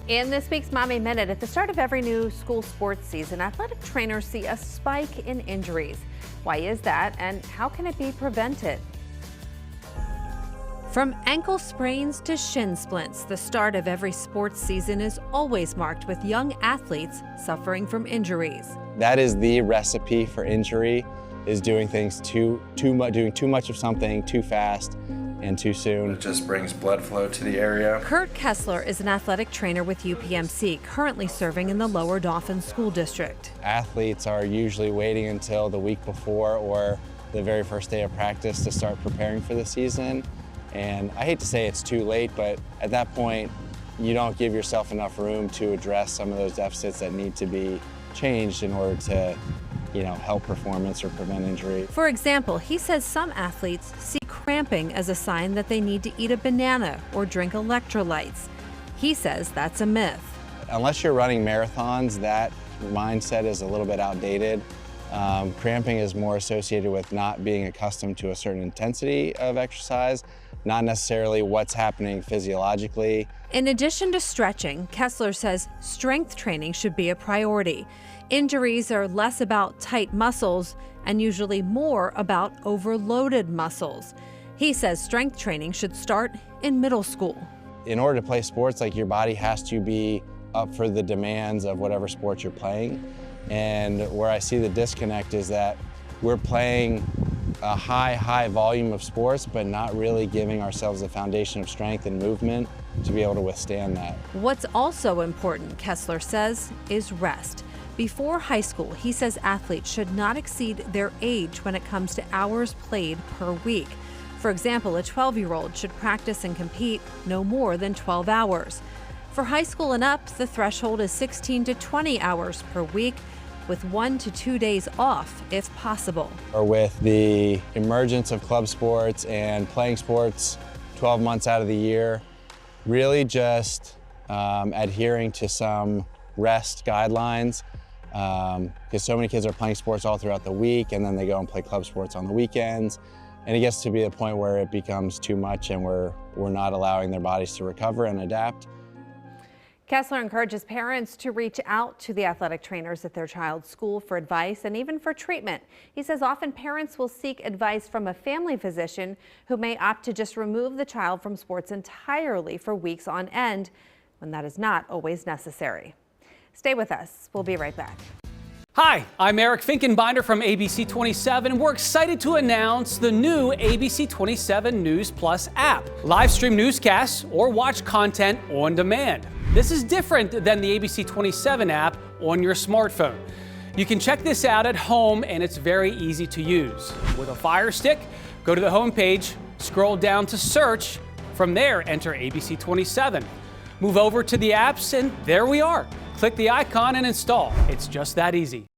In this week's Mommy Minute, at the start of every new school sports season, athletic trainers see a spike in injuries. Why is that, and how can it be prevented? From ankle sprains to shin splints, the start of every sports season is always marked with young athletes suffering from injuries. That is the recipe for injury, is doing things doing too much of something too fast and too soon. It just brings blood flow to the area. Kurt Kessler is an athletic trainer with UPMC, currently serving in the Lower Dauphin School District. Athletes are usually waiting until the week before or the very first day of practice to start preparing for the season. And I hate to say it's too late, but at that point, you don't give yourself enough room to address some of those deficits that need to be changed in order to, help performance or prevent injury. For example, he says some athletes see cramping as a sign that they need to eat a banana or drink electrolytes. He says that's a myth. Unless you're running marathons, that mindset is a little bit outdated. Cramping is more associated with not being accustomed to a certain intensity of exercise, not necessarily what's happening physiologically. In addition to stretching, Kessler says strength training should be a priority. Injuries are less about tight muscles and usually more about overloaded muscles. He says strength training should start in middle school. In order to play sports, your body has to be up for the demands of whatever sport you're playing. And where I see the disconnect is that we're playing a high volume of sports, but not really giving ourselves a foundation of strength and movement to be able to withstand that. What's also important, Kessler says, is rest. Before high school, he says athletes should not exceed their age when it comes to hours played per week. For example, a 12-year-old should practice and compete no more than 12 hours. For high school and up, the threshold is 16 to 20 hours per week, with 1 to 2 days off if possible. Or with the emergence of club sports and playing sports 12 months out of the year, really just adhering to some rest guidelines, because so many kids are playing sports all throughout the week and then they go and play club sports on the weekends. And it gets to be a point where it becomes too much and we're not allowing their bodies to recover and adapt. Kessler encourages parents to reach out to the athletic trainers at their child's school for advice and even for treatment. He says often parents will seek advice from a family physician who may opt to just remove the child from sports entirely for weeks on end, when that is not always necessary. Stay with us. We'll be right back. Hi, I'm Eric Finkenbinder from ABC 27, and we're excited to announce the new ABC 27 News Plus app. Live stream newscasts or watch content on demand. This is different than the ABC 27 app on your smartphone. You can check this out at home, and it's very easy to use. With a Fire Stick, go to the home page, scroll down to search. From there, enter ABC 27. Move over to the apps, and there we are. Click the icon and install. It's just that easy.